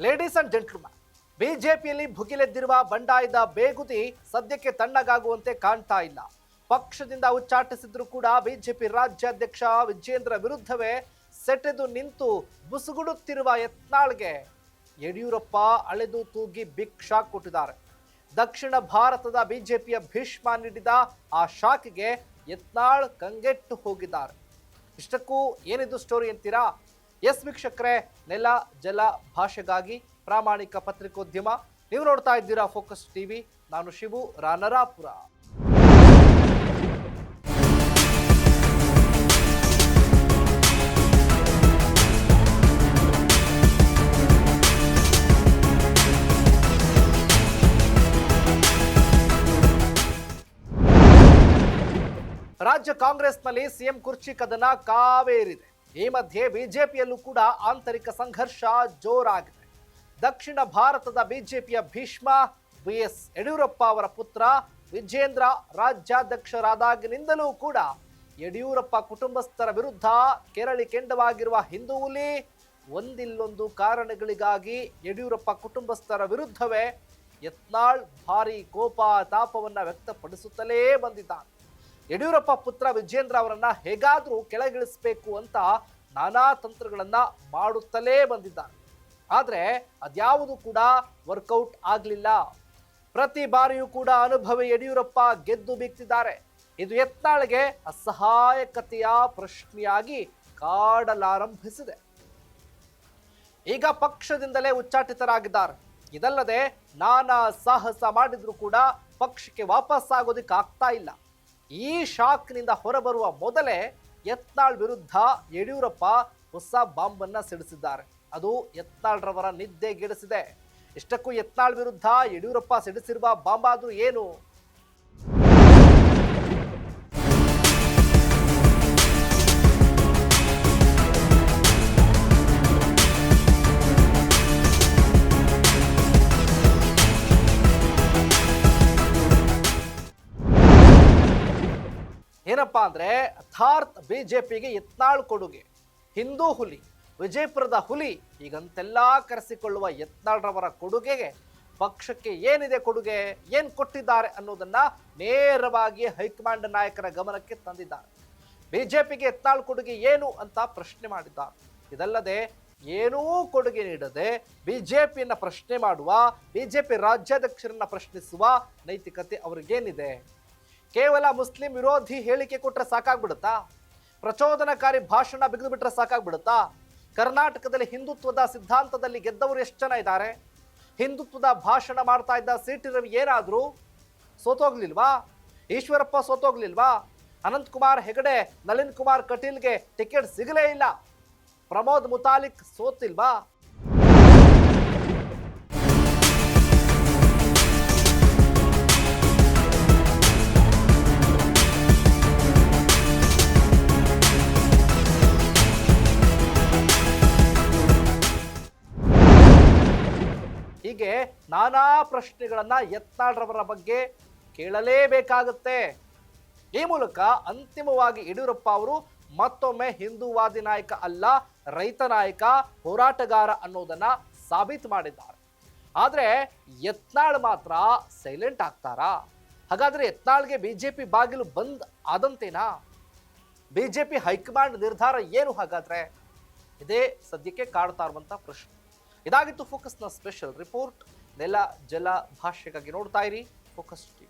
Ladies and gentleman, ಬಿಜೆಪಿಯಲ್ಲಿ ಭುಗಿಲೆದ್ದಿರುವ ಬಂಡಾಯದ ಬೇಗುದಿ ಸದ್ಯಕ್ಕೆ ತಣ್ಣಗಾಗುವಂತೆ ಕಾಣ್ತಾ ಇಲ್ಲ. ಪಕ್ಷದಿಂದ ಉಚ್ಚಾಟಿಸಿದ್ರು ಕೂಡ ಬಿಜೆಪಿ ರಾಜ್ಯಾಧ್ಯಕ್ಷ ವಿಜೇಂದ್ರ ವಿರುದ್ಧವೇ ಸೆಟೆದು ನಿಂತು ಬುಸುಗುಡುತ್ತಿರುವ ಯತ್ನಾಳ್ಗೆ ಯಡಿಯೂರಪ್ಪ ಅಳೆದು ತೂಗಿ ಬಿಗ್ ಶಾಕ್ ಕೊಟ್ಟಿದ್ದಾರೆ. ದಕ್ಷಿಣ ಭಾರತದ ಬಿಜೆಪಿಯ ಭೀಷ್ಮ ನೀಡಿದ ಆ ಶಾಕ್ಗೆ ಯತ್ನಾಳ್ ಕಂಗೆಟ್ಟು ಹೋಗಿದ್ದಾರೆ. ಇಷ್ಟಕ್ಕೂ ಏನಿದು ಸ್ಟೋರಿ ಅಂತೀರಾ? ಎಸ್ ವೀಕ್ಷಕರೇ, ನೆಲ ಜಲ ಭಾಷೆಗಾಗಿ ಪ್ರಾಮಾಣಿಕ ಪತ್ರಿಕೋದ್ಯಮ. ನೀವು ನೋಡ್ತಾ ಇದ್ದೀರಾ ಫೋಕಸ್ ಟಿವಿ. ನಾನು ಶಿವು ರಾನರಾಪುರ. ರಾಜ್ಯ ಕಾಂಗ್ರೆಸ್ನಲ್ಲಿ ಸಿಎಂ ಕುರ್ಚಿ ಕದನ ಕಾವೇರಿದೆ. ಈ ಮಧ್ಯೆ ಬಿಜೆಪಿಯಲ್ಲೂ ಕೂಡ ಆಂತರಿಕ ಸಂಘರ್ಷ ಜೋರಾಗಿದೆ. ದಕ್ಷಿಣ ಭಾರತದ ಬಿಜೆಪಿಯ ಭೀಷ್ಮ ಬಿಎಸ್ ಯಡಿಯೂರಪ್ಪ ಅವರ ಪುತ್ರ ವಿಜೇಂದ್ರ ರಾಜ್ಯಾಧ್ಯಕ್ಷರಾದಾಗಿನಿಂದಲೂ ಕೂಡ ಯಡಿಯೂರಪ್ಪ ಕುಟುಂಬಸ್ಥರ ವಿರುದ್ಧ ಕೆರಳಿ ಕೆಂಡವಾಗಿರುವ ಹಿಂದೂ ಹುಲಿ ಒಂದಿಲ್ಲೊಂದು ಕಾರಣಗಳಿಗಾಗಿ ಯಡಿಯೂರಪ್ಪ ಕುಟುಂಬಸ್ಥರ ವಿರುದ್ಧವೇ ಯತ್ನಾಳ್ ಭಾರಿ ಕೋಪ ತಾಪವನ್ನ ವ್ಯಕ್ತಪಡಿಸುತ್ತಲೇ ಬಂದಿದ್ದಾನೆ. ಯಡಿಯೂರಪ್ಪ ಪುತ್ರ ವಿಜೇಂದ್ರ ಅವರನ್ನ ಹೇಗಾದ್ರೂ ಕೆಳಗಿಳಿಸಬೇಕು ಅಂತ ನಾನಾ ತಂತ್ರಗಳನ್ನ ಮಾಡುತ್ತಲೇ ಬಂದಿದ್ದಾರೆ. ಆದ್ರೆ ಅದ್ಯಾವುದು ಕೂಡ ವರ್ಕೌಟ್ ಆಗಲಿಲ್ಲ. ಪ್ರತಿ ಬಾರಿಯೂ ಕೂಡ ಅನುಭವಿ ಯಡಿಯೂರಪ್ಪ ಗೆದ್ದು ಬೀಗ್ತಿದ್ದಾರೆ. ಇದು ಯತ್ನಾಳ್ಗೆ ಅಸಹಾಯಕತೆಯ ಪ್ರಶ್ನೆಯಾಗಿ ಕಾಡಲಾರಂಭಿಸಿದೆ. ಈಗ ಪಕ್ಷದಿಂದಲೇ ಉಚ್ಚಾಟಿತರಾಗಿದ್ದಾರೆ. ಇದಲ್ಲದೆ ನಾನಾ ಸಾಹಸ ಮಾಡಿದ್ರು ಕೂಡ ಪಕ್ಷಕ್ಕೆ ವಾಪಸ್ ಆಗೋದಿಕ್ಕೆ ಆಗ್ತಾ ಇಲ್ಲ. ಈ ಶಾಕ್ನಿಂದ ಹೊರಬರುವ ಮೊದಲೇ ಯತ್ನಾಳ್ ವಿರುದ್ಧ ಯಡಿಯೂರಪ್ಪ ಹೊಸ ಬಾಂಬನ್ನ ಸಿಡಿಸಿದ್ದಾರೆ. ಅದು ಯತ್ನಾಳ್ರವರ ನಿದ್ದೆಗೆಡಿಸಿದೆ. ಇಷ್ಟಕ್ಕೂ ಯತ್ನಾಳ್ ವಿರುದ್ಧ ಯಡಿಯೂರಪ್ಪ ಸಿಡಿಸಿರುವ ಬಾಂಬಾದ್ರೂ ಏನು? ಏನಪ್ಪಾ ಅಂದ್ರೆ ಅರ್ಥಾತ್ ಬಿಜೆಪಿಗೆ ಯತ್ನಾಳ್ ಕೊಡುಗೆ. ಹಿಂದೂ ಹುಲಿ, ವಿಜಯಪುರದ ಹುಲಿ ಹೀಗಂತೆಲ್ಲ ಕರೆಸಿಕೊಳ್ಳುವ ಯತ್ನಾಳ್ರವರ ಕೊಡುಗೆಗೆ ಪಕ್ಷಕ್ಕೆ ಏನಿದೆ ಕೊಡುಗೆ, ಏನ್ ಕೊಟ್ಟಿದ್ದಾರೆ ಅನ್ನೋದನ್ನ ನೇರವಾಗಿ ಹೈಕಮಾಂಡ್ ನಾಯಕರ ಗಮನಕ್ಕೆ ತಂದಿದ್ದಾರೆ. ಬಿಜೆಪಿಗೆ ಯತ್ನಾಳ್ ಕೊಡುಗೆ ಏನು ಅಂತ ಪ್ರಶ್ನೆ ಮಾಡಿದ್ದಾರೆ. ಇದಲ್ಲದೆ ಏನೂ ಕೊಡುಗೆ ನೀಡದೆ ಬಿಜೆಪಿಯನ್ನ ಪ್ರಶ್ನೆ ಮಾಡುವ, ಬಿಜೆಪಿ ರಾಜ್ಯಾಧ್ಯಕ್ಷರನ್ನ ಪ್ರಶ್ನಿಸುವ ನೈತಿಕತೆ ಅವ್ರಿಗೇನಿದೆ? ಕೇವಲ ಮುಸ್ಲಿಂ ವಿರೋಧಿ ಹೇಳಿಕೆ ಕೊಟ್ಟರೆ ಸಾಕಾಗ್ಬಿಡುತ್ತಾ? ಪ್ರಚೋದನಕಾರಿ ಭಾಷಣ ಬಿಗಿದು ಬಿಟ್ರೆ ಸಾಕಾಗ್ಬಿಡುತ್ತಾ? ಕರ್ನಾಟಕದಲ್ಲಿ ಹಿಂದುತ್ವದ ಸಿದ್ಧಾಂತದಲ್ಲಿ ಗೆದ್ದವರು ಎಷ್ಟು ಜನ ಇದ್ದಾರೆ? ಹಿಂದುತ್ವದ ಭಾಷಣ ಮಾಡ್ತಾ ಇದ್ದ ಸಿಟಿ ರವಿ ಏನಾದ್ರು ಸೋತೋಗ್ಲಿಲ್ವಾ? ಈಶ್ವರಪ್ಪ ಸೋತೋಗ್ಲಿಲ್ವಾ? ಅನಂತಕುಮಾರ್ ಹೆಗಡೆ, ನಳಿನ್ ಕುಮಾರ್ ಕಟೀಲ್ಗೆ ಟಿಕೆಟ್ ಸಿಗಲೇ ಇಲ್ಲ. ಪ್ರಮೋದ್ ಮುತಾಲಿಕ್ ಸೋತಿಲ್ವಾ? ಹೀಗೆ ನಾನಾ ಪ್ರಶ್ನೆಗಳನ್ನ ಯತ್ನಾಳ್ರವರ ಬಗ್ಗೆ ಕೇಳಲೇಬೇಕಾಗುತ್ತೆ. ಈ ಮೂಲಕ ಅಂತಿಮವಾಗಿ ಯಡಿಯೂರಪ್ಪ ಅವರು ಮತ್ತೊಮ್ಮೆ ಹಿಂದೂವಾದಿ ನಾಯಕ ಅಲ್ಲ, ರೈತ ನಾಯಕ, ಹೋರಾಟಗಾರ ಅನ್ನೋದನ್ನ ಸಾಬೀತು ಮಾಡಿದ್ದಾರೆ. ಆದ್ರೆ ಯತ್ನಾಳ್ ಮಾತ್ರ ಸೈಲೆಂಟ್ ಆಗ್ತಾರಾ? ಹಾಗಾದ್ರೆ ಯತ್ನಾಳ್ಗೆ ಬಿಜೆಪಿ ಬಾಗಿಲು ಬಂದ್ ಆದಂತೇನಾ? ಬಿಜೆಪಿ ಹೈಕಮಾಂಡ್ ನಿರ್ಧಾರ ಏನು ಹಾಗಾದ್ರೆ? ಇದೇ ಸದ್ಯಕ್ಕೆ ಕಾಡ್ತಾ ಇರುವಂತ ಪ್ರಶ್ನೆ. ಇದಾಗಿತ್ತು ಫೋಕಸ್ನ ಸ್ಪೆಷಲ್ ರಿಪೋರ್ಟ್. ನೆಲ ಜಲ ಭಾಷೆಗಾಗಿ ನೋಡ್ತಾ ಇರಿ ಫೋಕಸ್ ಟಿವಿ.